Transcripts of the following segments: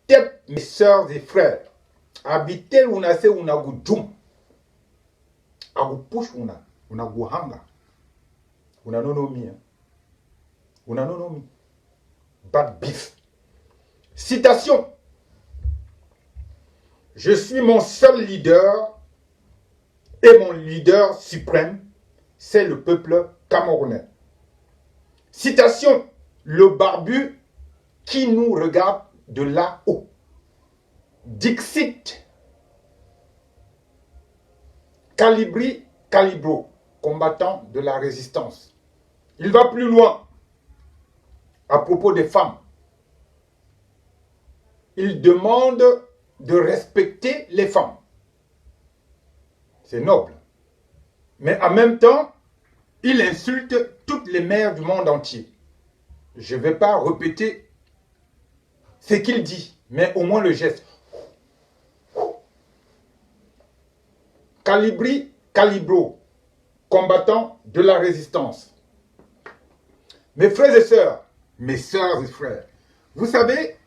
mes sœurs et frères, habitez una se una gujum, agu push una guhanga, una nonomi, una nonomi, bad beef. Citation. Je suis mon seul leader et mon leader suprême, c'est le peuple camerounais. Citation. Le barbu qui nous regarde de là-haut. Dixit. Calibri Calibro, combattant de la résistance. Il va plus loin à propos des femmes. Il demande de respecter les femmes. C'est noble. Mais en même temps, il insulte toutes les mères du monde entier. Je ne vais pas répéter ce qu'il dit, mais au moins le geste. Calibri Calibro, combattant de la résistance. Mes frères et sœurs, mes sœurs et frères, vous savez,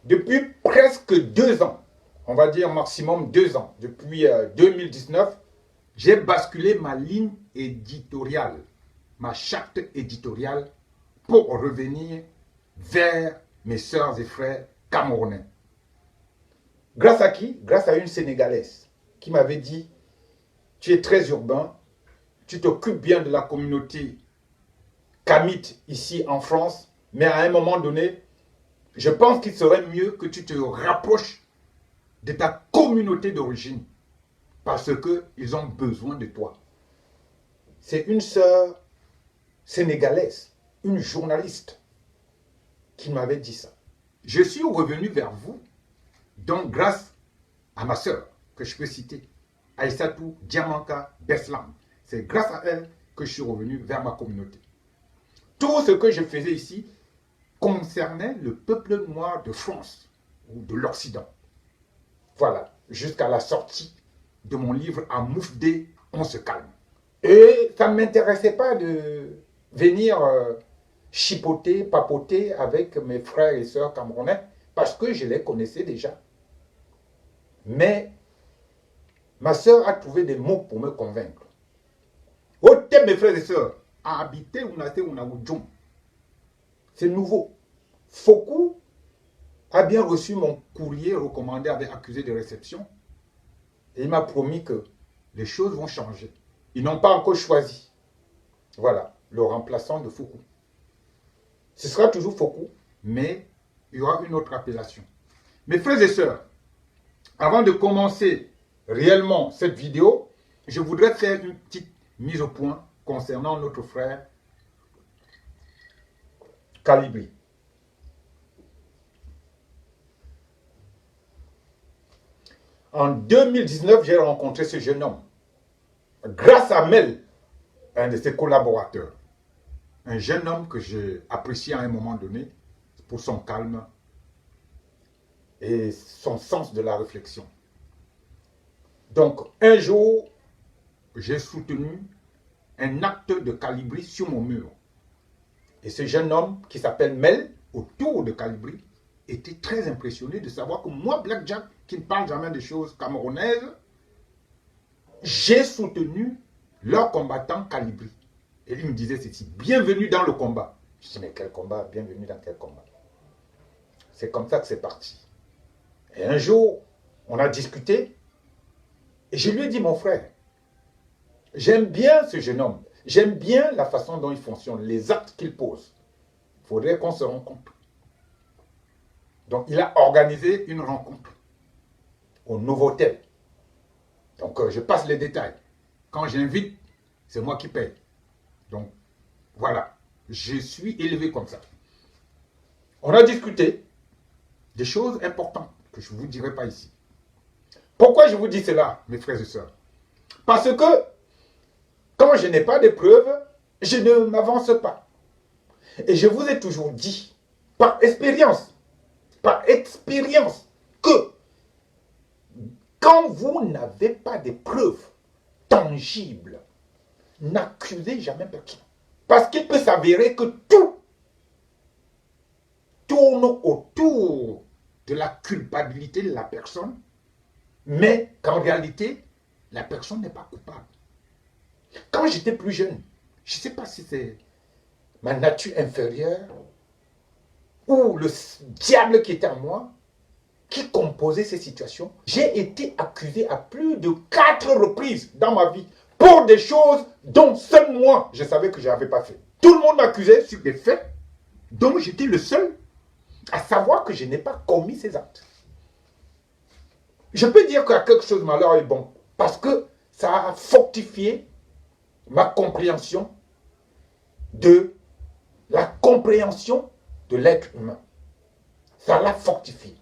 depuis presque 2 ans, on va dire maximum 2 ans, depuis 2019, j'ai basculé ma ligne éditoriale, ma charte éditoriale pour revenir vers mes sœurs et frères camerounais. Grâce à qui? Grâce à une Sénégalaise qui m'avait dit « Tu es très urbain, tu t'occupes bien de la communauté kamite ici en France, mais à un moment donné, je pense qu'il serait mieux que tu te rapproches de ta communauté d'origine parce qu'ils ont besoin de toi. » C'est une sœur sénégalaise, une journaliste qui m'avait dit ça. Je suis revenu vers vous, donc grâce à ma sœur, que je peux citer, Aïssatou Diamanka Beslam. C'est grâce à elle que je suis revenu vers ma communauté. Tout ce que je faisais ici concernait le peuple noir de France ou de l'Occident. Voilà, jusqu'à la sortie de mon livre « À Moufdé, on se calme ». Et ça ne m'intéressait pas de venir chipoter, papoter avec mes frères et sœurs camerounais parce que je les connaissais déjà. Mais ma sœur a trouvé des mots pour me convaincre. Ôtez mes frères et sœurs, à habiter Unagudjum. C'est nouveau. Fokou a bien reçu mon courrier recommandé avec accusé de réception et il m'a promis que les choses vont changer. Ils n'ont pas encore choisi. Voilà, le remplaçant de Fokou. Ce sera toujours Fokou, mais il y aura une autre appellation. Mes frères et sœurs, avant de commencer réellement cette vidéo, je voudrais faire une petite mise au point concernant notre frère Calibri. En 2019, j'ai rencontré ce jeune homme grâce à Mel, un de ses collaborateurs. Un jeune homme que j'ai apprécié à un moment donné pour son calme et son sens de la réflexion. Donc, un jour, j'ai soutenu un acte de Calibri sur mon mur. Et ce jeune homme, qui s'appelle Mel, autour de Calibri, était très impressionné de savoir que moi, Black Jack, qui ne parle jamais de choses camerounaises, j'ai soutenu leur combattant Calibri. Et il me disait ceci, bienvenue dans le combat. Je dis, mais quel combat? Bienvenue dans quel combat? C'est comme ça que c'est parti. Et un jour, on a discuté, et je lui ai dit, mon frère, j'aime bien ce jeune homme, j'aime bien la façon dont il fonctionne, les actes qu'il pose. Il faudrait qu'on se rencontre. Donc, il a organisé une rencontre au Novotel. Donc, je passe les détails. Quand j'invite, c'est moi qui paye. Donc, voilà. Je suis élevé comme ça. On a discuté des choses importantes que je ne vous dirai pas ici. Pourquoi je vous dis cela, mes frères et sœurs? Parce que, quand je n'ai pas de preuves, je ne m'avance pas. Et je vous ai toujours dit, par expérience, que quand vous n'avez pas de preuves tangibles, n'accusez jamais personne. Parce qu'il peut s'avérer que tout tourne autour de la culpabilité de la personne, mais qu'en réalité, la personne n'est pas coupable. Quand j'étais plus jeune, je ne sais pas si c'est ma nature inférieure ou le diable qui était en moi, qui composait ces situations. J'ai été accusé à plus de 4 reprises dans ma vie pour des choses dont seul moi, je savais que je n'avais pas fait. Tout le monde m'accusait sur des faits dont j'étais le seul à savoir que je n'ai pas commis ces actes. Je peux dire qu'il y a quelque chose de malheur est bon, parce que ça a fortifié ma compréhension de la compréhension de l'être humain. Ça l'a fortifié.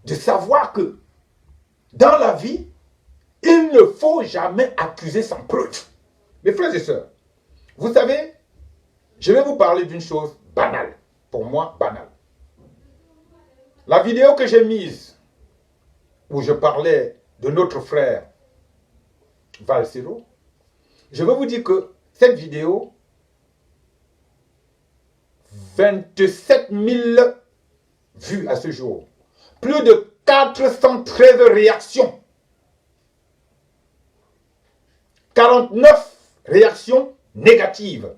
De savoir que dans la vie, il ne faut jamais accuser sans preuve. Mes frères et sœurs, vous savez, je vais vous parler d'une chose banale. Pour moi, banale. La vidéo que j'ai mise, où je parlais de notre frère Valsero, je veux vous dire que cette vidéo, 27 000 vues à ce jour. Plus de 413 réactions. 49 réactions négatives.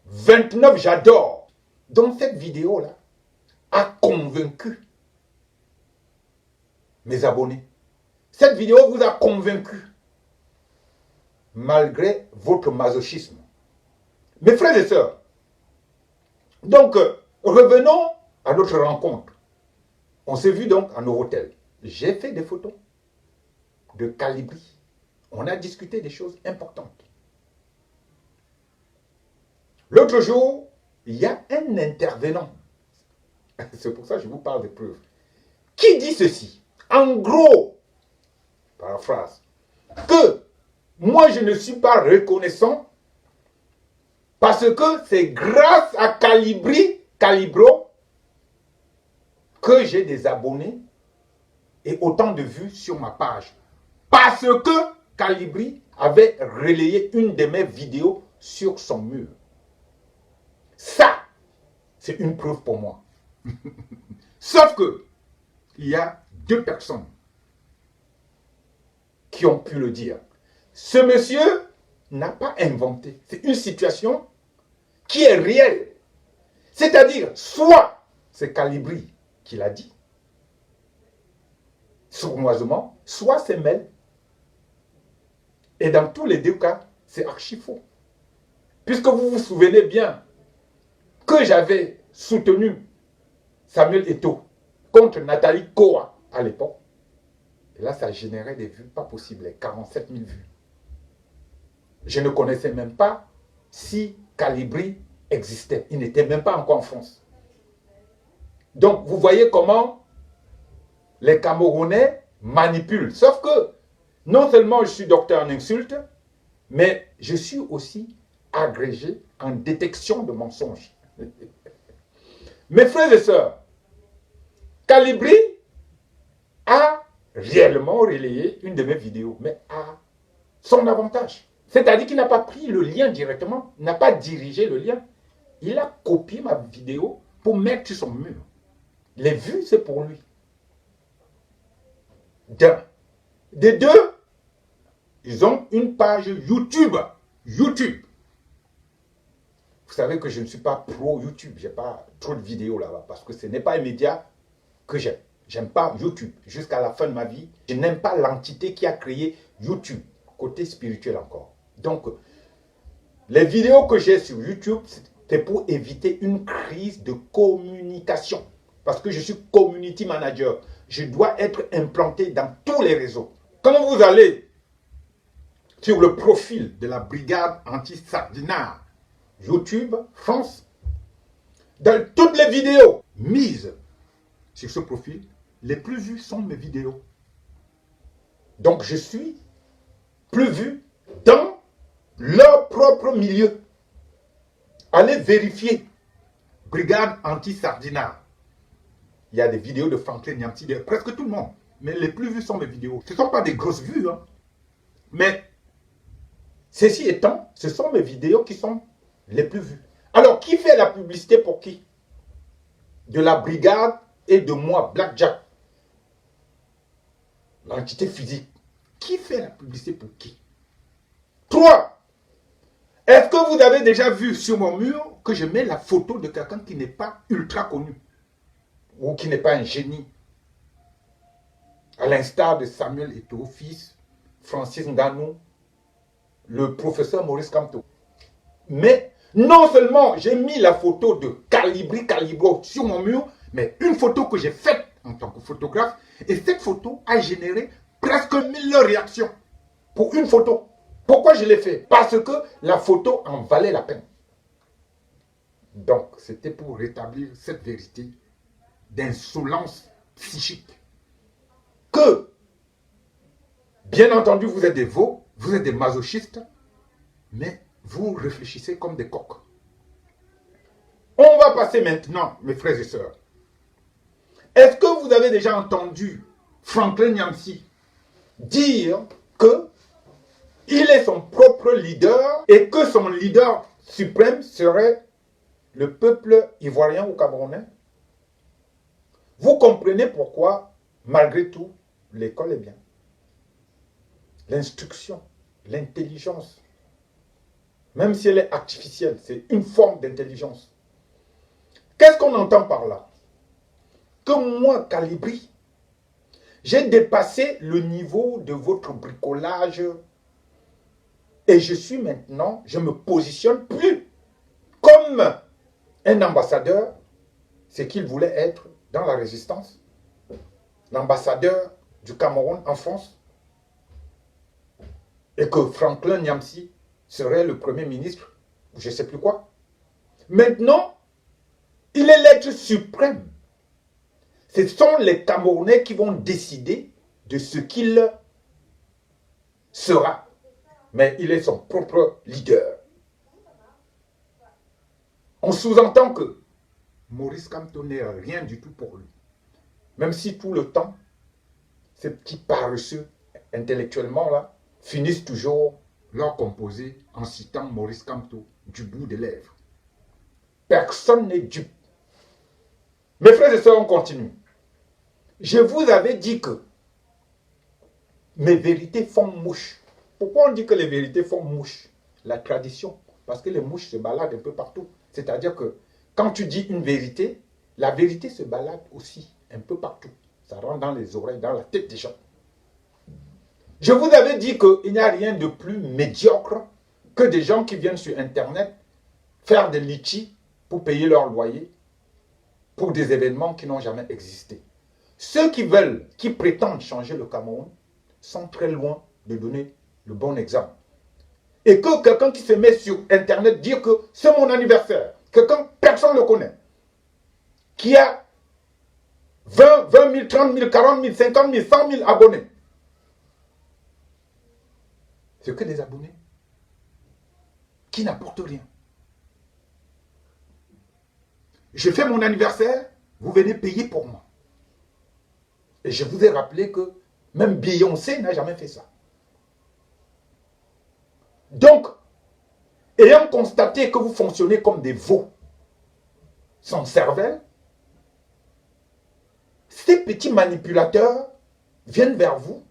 29 j'adore. Donc cette vidéo-là a convaincu mes abonnés. Cette vidéo vous a convaincu malgré votre masochisme. Mes frères et sœurs, donc revenons à notre rencontre. On s'est vu donc à Novotel. J'ai fait des photos de Calibri. On a discuté des choses importantes. L'autre jour, il y a un intervenant. C'est pour ça que je vous parle des preuves. Qui dit ceci? En gros, paraphrase, que moi je ne suis pas reconnaissant parce que c'est grâce à Calibro, que j'ai des abonnés et autant de vues sur ma page. Parce que Calibri avait relayé une de mes vidéos sur son mur. Ça, c'est une preuve pour moi. Sauf que, il y a 2 personnes qui ont pu le dire. Ce monsieur n'a pas inventé. C'est une situation qui est réelle. C'est-à-dire, soit c'est Calibri qui l'a dit, sournoisement, soit c'est Mel. Et dans tous les 2 cas, c'est archi faux. Puisque vous vous souvenez bien que j'avais soutenu Samuel Eto'o contre Nathalie Koa à l'époque. Et là, ça générait des vues pas possibles, les 47 000 vues. Je ne connaissais même pas si Calibri existait. Il n'était même pas encore en France. Donc, vous voyez comment les Camerounais manipulent. Sauf que, non seulement je suis docteur en insultes, mais je suis aussi agrégé en détection de mensonges. Mes frères et sœurs, Calibri a réellement relayé une de mes vidéos, mais à son avantage. C'est-à-dire qu'il n'a pas pris le lien directement, n'a pas dirigé le lien. Il a copié ma vidéo pour mettre sur son mur. Les vues, c'est pour lui. Des 2, ils ont une page YouTube. YouTube. Vous savez que je ne suis pas pro YouTube. Je n'ai pas trop de vidéos là-bas parce que ce n'est pas un média que j'aime. J'aime pas YouTube. Jusqu'à la fin de ma vie, je n'aime pas l'entité qui a créé YouTube. Côté spirituel encore. Donc, les vidéos que j'ai sur YouTube, c'est pour éviter une crise de communication. Parce que je suis community manager. Je dois être implanté dans tous les réseaux. Quand vous allez sur le profil de la brigade anti-sardinard YouTube France, dans toutes les vidéos mises sur ce profil, les plus vues sont mes vidéos. Donc je suis plus vu dans leur propre milieu. Allez vérifier. Brigade anti-sardinard. Il y a des vidéos de Franklin Nyamti, de presque tout le monde. Mais les plus vues sont mes vidéos. Ce ne sont pas des grosses vues. Hein. Mais, ceci étant, ce sont mes vidéos qui sont les plus vues. Alors, qui fait la publicité pour qui? de la brigade et de moi, Black Jack, l'entité physique. Qui fait la publicité pour qui? 3. Est-ce que vous avez déjà vu sur mon mur que je mets la photo de quelqu'un qui n'est pas ultra connu ou qui n'est pas un génie? À l'instar de Samuel Eto'o, fils, Francis Ngannou, le professeur Maurice Kamto. Mais non seulement j'ai mis la photo de Calibro sur mon mur, mais une photo que j'ai faite en tant que photographe, et cette photo a généré presque 1000 réactions pour une photo. Pourquoi je l'ai fait? Parce que la photo en valait la peine. Donc, c'était pour rétablir cette vérité d'insolence psychique. Que, bien entendu, vous êtes des veaux, vous êtes des masochistes, mais vous réfléchissez comme des coqs. On va passer maintenant, mes frères et sœurs. Est-ce que vous avez déjà entendu Franklin Nyamsi dire que il est son propre leader et que son leader suprême serait le peuple ivoirien ou camerounais? Vous comprenez pourquoi, malgré tout, l'école est bien. L'instruction, l'intelligence, même si elle est artificielle, c'est une forme d'intelligence. Qu'est-ce qu'on entend par là? Que moi, Calibri, j'ai dépassé le niveau de votre bricolage et je suis maintenant, je me positionne plus comme un ambassadeur, ce qu'il voulait être dans la résistance, l'ambassadeur du Cameroun en France, et que Franklin Nyamsi serait le premier ministre, je ne sais plus quoi. Maintenant, il est l'être suprême. Ce sont les Camerounais qui vont décider de ce qu'il sera. Mais il est son propre leader. On sous-entend que Maurice Kamto n'est rien du tout pour lui. Même si tout le temps, ces petits paresseux intellectuellement là, finissent toujours leur composé en citant Maurice Kamto du bout des lèvres. Personne n'est dupe. Mes frères et sœurs, on continue. Je vous avais dit que mes vérités font mouche. Pourquoi on dit que les vérités font mouche? La tradition. Parce que les mouches se baladent un peu partout. C'est-à-dire que quand tu dis une vérité, la vérité se balade aussi un peu partout. Ça rentre dans les oreilles, dans la tête des gens. Je vous avais dit qu'il n'y a rien de plus médiocre que des gens qui viennent sur Internet faire des litchis pour payer leur loyer pour des événements qui n'ont jamais existé. Ceux qui veulent, qui prétendent changer le Cameroun sont très loin de donner le bon exemple. Et que quelqu'un qui se met sur Internet dire que c'est mon anniversaire, quelqu'un, personne ne le connaît, qui a 20 000, 30 000, 40 000, 50 000, 100 000 abonnés. C'est que des abonnés qui n'apportent rien. Je fais mon anniversaire, vous venez payer pour moi. Et je vous ai rappelé que même Beyoncé n'a jamais fait ça. Donc, ayant constaté que vous fonctionnez comme des veaux sans cervelle, ces petits manipulateurs viennent vers vous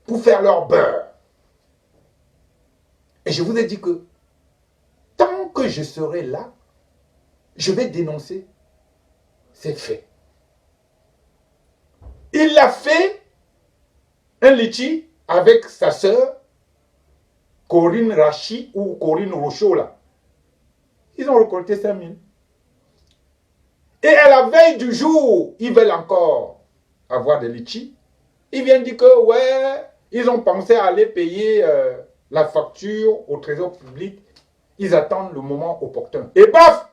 pour faire leur beurre. Et je vous ai dit que tant que je serai là, je vais dénoncer ces faits. Il a fait un litchi avec sa sœur, Corinne Rachi ou Corinne Rochaud là. Ils ont récolté 5 000. Et à la veille du jour, ils veulent encore avoir des litchis. Ils viennent dire que, ouais, ils ont pensé à aller payer la facture au trésor public. Ils attendent le moment opportun. Et paf!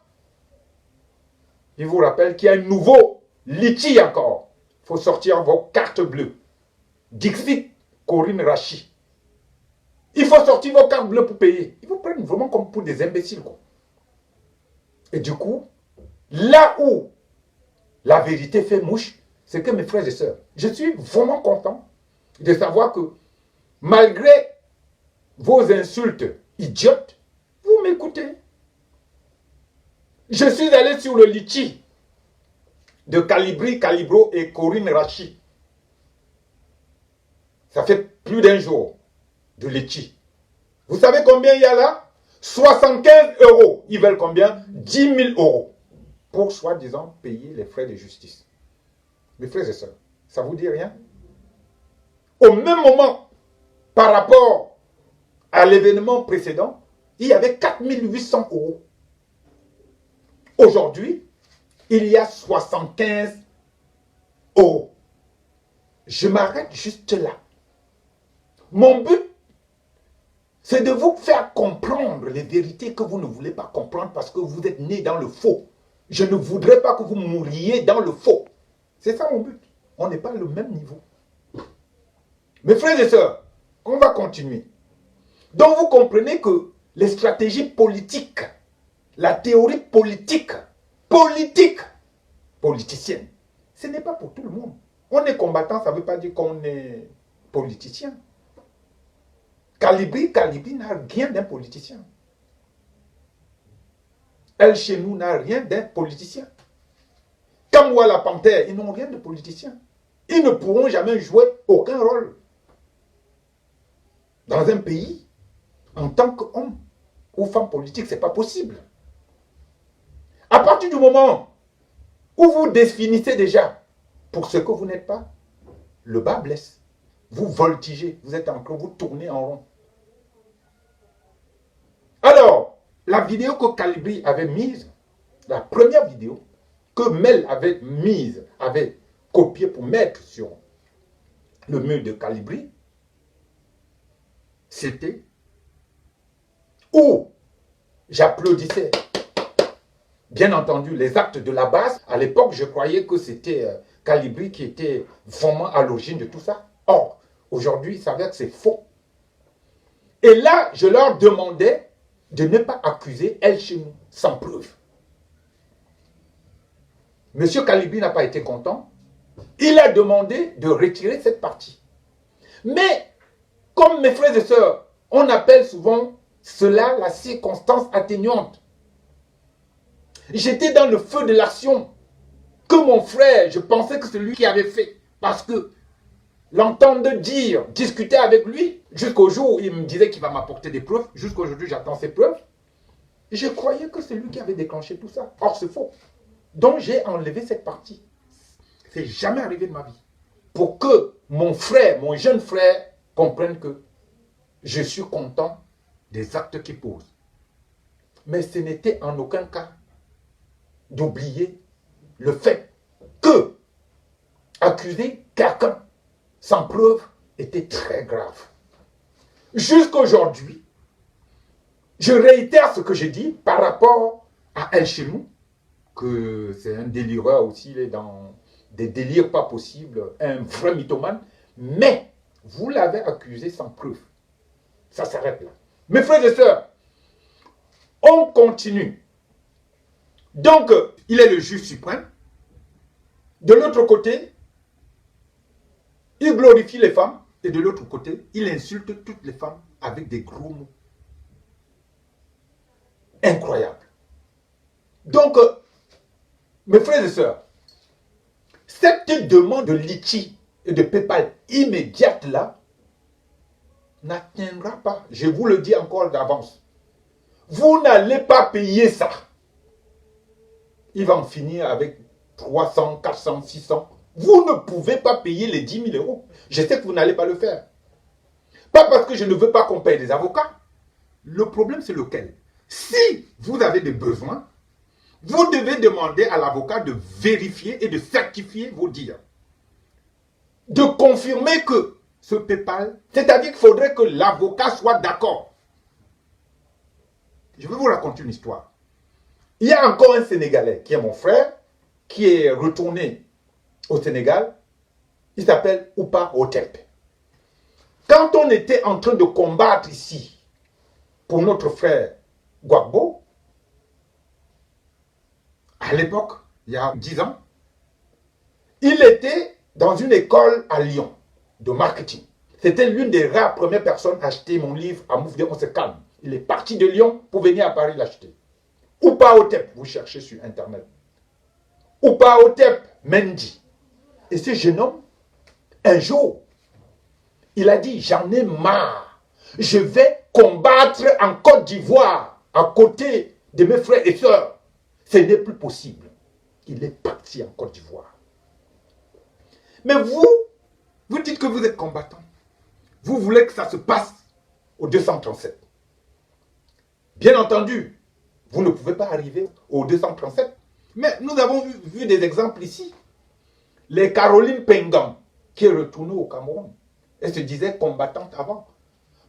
Je vous rappelle qu'il y a un nouveau litchi encore. Il faut sortir vos cartes bleues. Dixit, Corinne Rachi. Il faut sortir vos cartes bleues pour payer. Ils vous prennent vraiment comme pour des imbéciles, quoi. Et du coup, là où la vérité fait mouche, c'est que mes frères et sœurs, je suis vraiment content de savoir que malgré vos insultes idiotes, vous m'écoutez. Je suis allé sur le litchi de Calibri, Calibro et Corinne Rachi. Ça fait plus d'un jour de Litchi. Vous savez combien il y a là? 75 euros. Ils veulent combien? 10 000 euros. Pour soi-disant payer les frais de justice. Mes frères et sœurs, ça vous dit rien? Au même moment, par rapport à l'événement précédent, il y avait 4 800 euros. Aujourd'hui, il y a 75 euros. Je m'arrête juste là. Mon but, c'est de vous faire comprendre les vérités que vous ne voulez pas comprendre parce que vous êtes nés dans le faux. Je ne voudrais pas que vous mouriez dans le faux. C'est ça mon but. On n'est pas le même niveau. Mes frères et sœurs, on va continuer. Donc vous comprenez que les stratégies politiques, la théorie politicienne, ce n'est pas pour tout le monde. On est combattant, ça ne veut pas dire qu'on est politicien. Calibri n'a rien d'un politicien. Elle chez nous n'a rien d'un politicien. Kamwa la Panthère, ils n'ont rien de politicien. Ils ne pourront jamais jouer aucun rôle dans un pays en tant qu'homme ou femme politique. Ce n'est pas possible. À partir du moment où vous définissez déjà pour ce que vous n'êtes pas, le bas blesse. Vous voltigez, vous êtes en train, vous tournez en rond. Alors, la vidéo que Calibri avait mise, la première vidéo que Mel avait mise, avait copiée pour mettre sur le mur de Calibri, c'était où j'applaudissais. Bien entendu, les actes de la base, à l'époque, je croyais que c'était Calibri qui était vraiment à l'origine de tout ça. Or, aujourd'hui, il s'avère que c'est faux. Et là, je leur demandais de ne pas accuser El Chenou sans preuve. Monsieur Calibri n'a pas été content. Il a demandé de retirer cette partie. Mais, comme mes frères et sœurs, on appelle souvent cela la circonstance atténuante. J'étais dans le feu de l'action. Que mon frère, je pensais que c'est lui qui avait fait. Parce que l'entendre dire, discuter avec lui, jusqu'au jour où il me disait qu'il va m'apporter des preuves, jusqu'aujourd'hui j'attends ces preuves, je croyais que c'est lui qui avait déclenché tout ça. Or c'est faux. Donc j'ai enlevé cette partie. C'est jamais arrivé de ma vie. Pour que mon frère, mon jeune frère, comprenne que je suis content des actes qu'il pose. Mais ce n'était en aucun cas d'oublier le fait que accuser quelqu'un sans preuve était très grave. Jusqu'aujourd'hui, je réitère ce que j'ai dit par rapport à El Chenou, que c'est un délireur aussi, il est dans des délires pas possibles, un vrai mythomane, mais vous l'avez accusé sans preuve. Ça s'arrête là. Mes frères et sœurs, on continue. Donc, il est le juge suprême. De l'autre côté, il glorifie les femmes. Et de l'autre côté, il insulte toutes les femmes avec des gros mots. Incroyable. Donc, mes frères et sœurs, cette demande de Litchi et de PayPal immédiate là n'atteindra pas. Je vous le dis encore d'avance. Vous n'allez pas payer ça. Il va en finir avec 300, 400, 600. Vous ne pouvez pas payer les 10 000 euros. Je sais que vous n'allez pas le faire. Pas parce que je ne veux pas qu'on paye des avocats. Le problème, c'est lequel? Si vous avez des besoins, vous devez demander à l'avocat de vérifier et de certifier vos dires. De confirmer que ce PayPal, c'est-à-dire qu'il faudrait que l'avocat soit d'accord. Je vais vous raconter une histoire. Il y a encore un Sénégalais qui est mon frère, qui est retourné au Sénégal. Il s'appelle Oupa Hotep. Quand on était en train de combattre ici pour notre frère Gbagbo, à l'époque, il y a 10 ans, il était dans une école à Lyon de marketing. C'était l'une des rares premières personnes à acheter mon livre à Mouvement On se calme. Il est parti de Lyon pour venir à Paris l'acheter. Oupa Hotep, vous cherchez sur Internet. Oupa Hotep Mendy. Et ce jeune homme, un jour, il a dit, j'en ai marre. Je vais combattre en Côte d'Ivoire à côté de mes frères et sœurs. Ce n'est plus possible. Il est parti en Côte d'Ivoire. Mais vous dites que vous êtes combattant. Vous voulez que ça se passe au 237. Bien entendu, vous ne pouvez pas arriver au 237. Mais nous avons vu des exemples ici. Les Caroline Pengam, qui est retournée au Cameroun. Elle se disait combattante avant.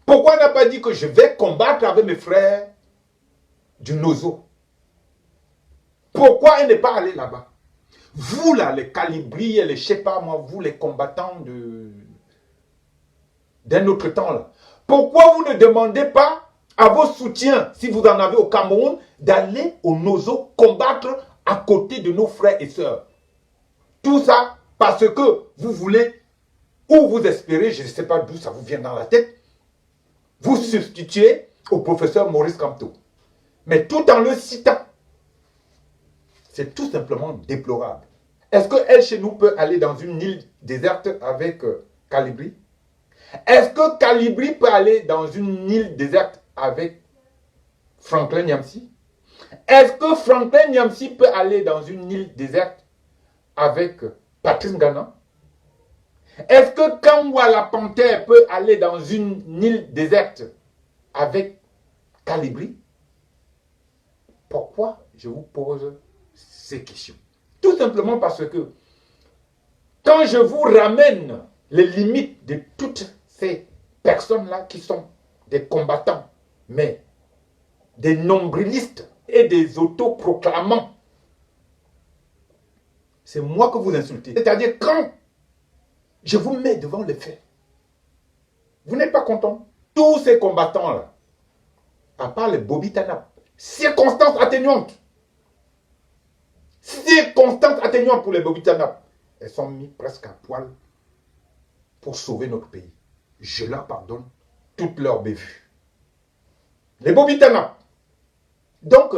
Pourquoi elle n'a pas dit que je vais combattre avec mes frères du Nozo? Pourquoi elle n'est pas allée là-bas? Vous là, les Calibri et les je sais pas moi, vous les combattants d'un autre temps là. Pourquoi vous ne demandez pas à vos soutiens, si vous en avez au Cameroun, d'aller au Nozo combattre à côté de nos frères et sœurs? Tout ça parce que vous voulez, ou vous espérez, je ne sais pas d'où ça vous vient dans la tête, vous substituer au professeur Maurice Kamto. Mais tout en le citant. C'est tout simplement déplorable. Est-ce qu'elle, chez nous, peut aller dans une île déserte avec Calibri? Est-ce que Calibri peut aller dans une île déserte avec Franklin Nyamsi? Est-ce que Franklin Nyamsi peut aller dans une île déserte avec Patrice Ngana? Est-ce que Kangwa la Panthère peut aller dans une île déserte avec Calibri? Pourquoi je vous pose ces questions? Tout simplement parce que quand je vous ramène les limites de toutes ces personnes-là qui sont des combattants, mais des nombrilistes et des autoproclamants, c'est moi que vous insultez. C'est-à-dire quand je vous mets devant les faits, vous n'êtes pas content. Tous ces combattants-là, à part les Bobby Tanap, circonstances atténuantes pour les Bobby Tanap, elles sont mises presque à poil pour sauver notre pays. Je leur pardonne toutes leurs bévues. Les Bobby Tanap. Donc,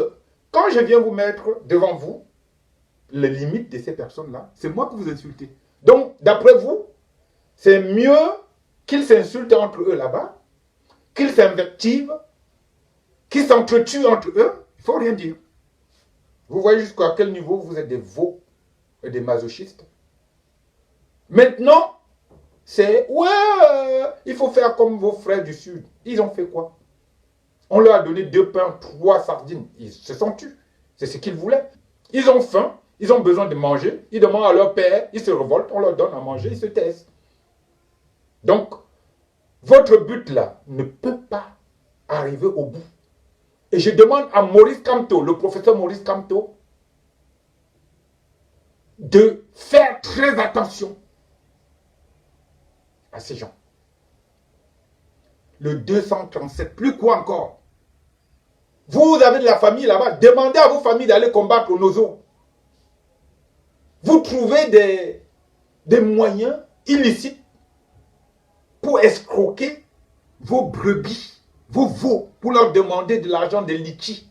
quand je viens vous mettre devant vous les limites de ces personnes-là, c'est moi que vous insultez. Donc, d'après vous, c'est mieux qu'ils s'insultent entre eux là-bas, qu'ils s'invectivent, qu'ils s'entretuent entre eux. Il ne faut rien dire. Vous voyez jusqu'à quel niveau vous êtes des veaux et des masochistes. Maintenant, c'est ouais, il faut faire comme vos frères du Sud. Ils ont fait quoi? On leur a donné 2 pains, 3 sardines. Ils se sont tus. C'est ce qu'ils voulaient. Ils ont faim, ils ont besoin de manger. Ils demandent à leur père, ils se révoltent, on leur donne à manger, ils se taisent. Donc, votre but là ne peut pas arriver au bout. Et je demande à Maurice Kamto, le professeur Maurice Kamto, de faire très attention à ces gens. Le 237, plus quoi encore? Vous avez de la famille là-bas, demandez à vos familles d'aller combattre au Nozo. Vous trouvez des moyens illicites pour escroquer vos brebis, vos veaux, pour leur demander de l'argent de litchi.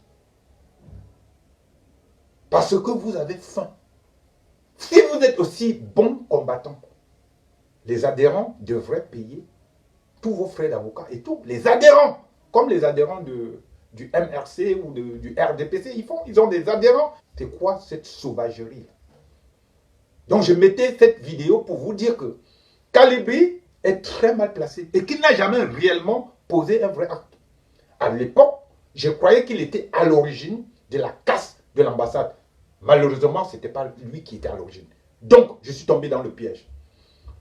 Parce que vous avez faim. Si vous êtes aussi bon combattant, les adhérents devraient payer tous vos frais d'avocat et tout. Les adhérents, comme les adhérents du MRC ou du RDPC, ils ont des adhérents. C'est quoi cette sauvagerie? Donc je mettais cette vidéo pour vous dire que Calibri est très mal placé et qu'il n'a jamais réellement posé un vrai acte. À l'époque, je croyais qu'il était à l'origine de la casse de l'ambassade. Malheureusement, ce n'était pas lui qui était à l'origine. Donc, je suis tombé dans le piège.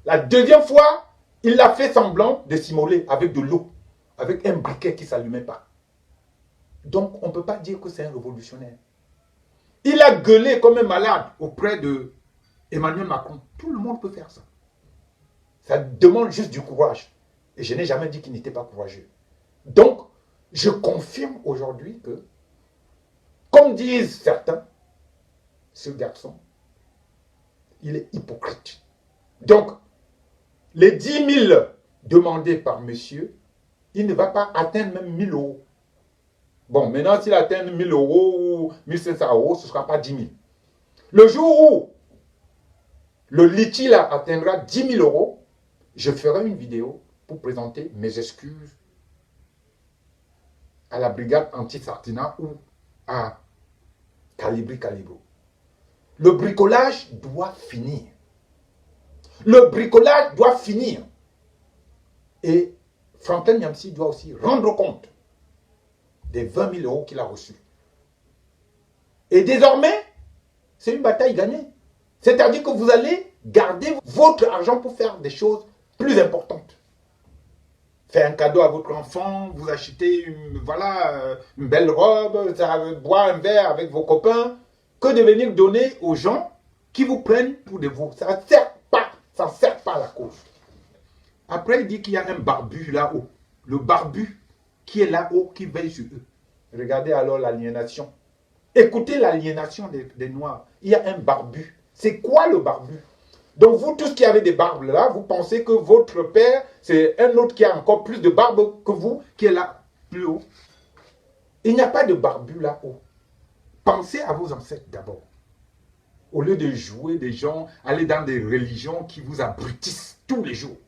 La deuxième fois, il a fait semblant de simuler avec de l'eau, avec un briquet qui ne s'allumait pas. Donc, on ne peut pas dire que c'est un révolutionnaire. Il a gueulé comme un malade auprès de Emmanuel Macron. Tout le monde peut faire ça. Ça demande juste du courage. Et je n'ai jamais dit qu'il n'était pas courageux. Donc, je confirme aujourd'hui que, comme disent certains, ce garçon, il est hypocrite. Donc, les 10 000 demandés par monsieur, il ne va pas atteindre même 1 000 euros. Bon, maintenant, s'il atteint 1 000 euros ou 1 500 euros, ce ne sera pas 10 000. Le jour où le litchi là atteindra 10 000 euros, je ferai une vidéo pour présenter mes excuses à la brigade anti-Sartina ou à Calibri Calibro. Le bricolage doit finir. Le bricolage doit finir. Et Franklin Nyamsi doit aussi rendre compte des 20 000 euros qu'il a reçus. Et désormais, c'est une bataille gagnée. C'est-à-dire que vous allez garder votre argent pour faire des choses plus importantes. Faire un cadeau à votre enfant, vous achetez une belle robe, boire un verre avec vos copains, que de venir donner aux gens qui vous prennent pour des veaux. Ça ne sert pas à la cause. Après, il dit qu'il y a un barbu là-haut. Le barbu qui est là-haut, qui veille sur eux. Regardez alors l'aliénation. Écoutez l'aliénation des Noirs. Il y a un barbu. C'est quoi le barbu? Donc vous tous qui avez des barbes là, vous pensez que votre père, c'est un autre qui a encore plus de barbe que vous, qui est là, plus haut. Il n'y a pas de barbu là-haut. Pensez à vos ancêtres d'abord. Au lieu de jouer des gens, aller dans des religions qui vous abrutissent tous les jours.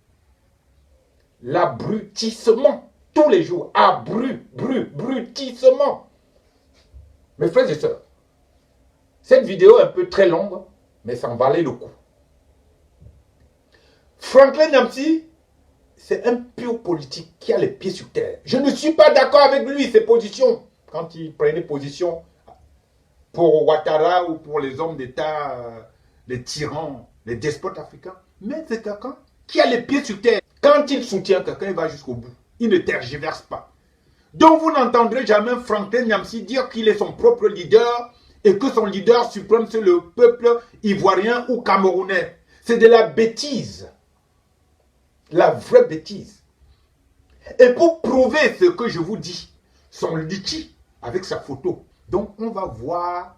L'abrutissement, tous les jours. Abrutissement. Mes frères et sœurs, cette vidéo est un peu très longue, mais ça en valait le coup. Franklin Nyamsi, c'est un pur politique qui a les pieds sur terre. Je ne suis pas d'accord avec lui, ses positions. Quand il prenait position pour Ouattara ou pour les hommes d'État, les tyrans, les despotes africains. Mais c'est quelqu'un qui a les pieds sur terre. Quand il soutient quelqu'un, il va jusqu'au bout. Il ne tergiverse pas. Donc vous n'entendrez jamais Franklin Nyamsi dire qu'il est son propre leader et que son leader suprême c'est le peuple ivoirien ou camerounais. C'est de la bêtise. La vraie bêtise. Et pour prouver ce que je vous dis, son litchi avec sa photo. Donc on va voir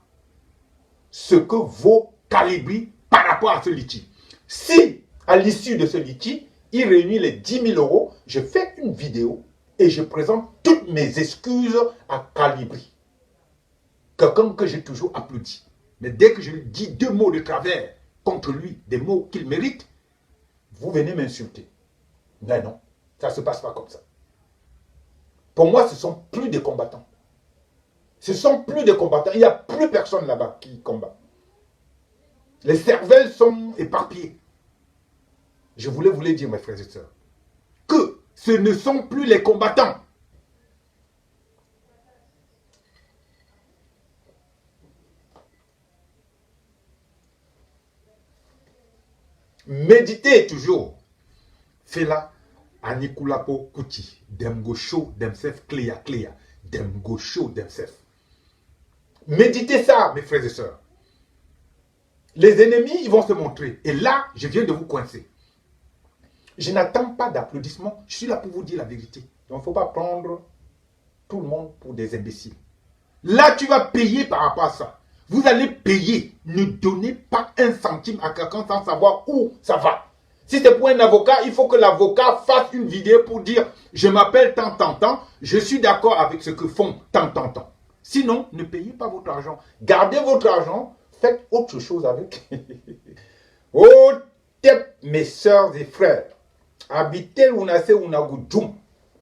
ce que vaut Calibri par rapport à ce litchi. Si à l'issue de ce litchi, il réunit les 10 000 euros, je fais une vidéo et je présente toutes mes excuses à Calibri. Quelqu'un que j'ai toujours applaudi. Mais dès que je lui dis 2 mots de travers contre lui, des mots qu'il mérite, vous venez m'insulter. Mais non, ça ne se passe pas comme ça. Pour moi, ce ne sont plus des combattants. Ce ne sont plus des combattants. Il n'y a plus personne là-bas qui combat. Les cervelles sont éparpillées. Je voulais vous le dire, mes frères et sœurs, que ce ne sont plus les combattants. Méditez toujours. Fela Anikulapo Kuti. Dem go show themselves clear. Dem go show themselves. Méditez ça, mes frères et sœurs. Les ennemis, ils vont se montrer. Et là, je viens de vous coincer. Je n'attends pas d'applaudissements. Je suis là pour vous dire la vérité. Donc, il ne faut pas prendre tout le monde pour des imbéciles. Là, tu vas payer par rapport à ça. Vous allez payer. Ne donnez pas un centime à quelqu'un sans savoir où ça va. Si c'est pour un avocat, il faut que l'avocat fasse une vidéo pour dire « Je m'appelle tant, je suis d'accord avec ce que font tant. » Sinon, ne payez pas votre argent. Gardez votre argent, faites autre chose avec. Oh, mes soeurs et frères, habitez l'unase unagudjum.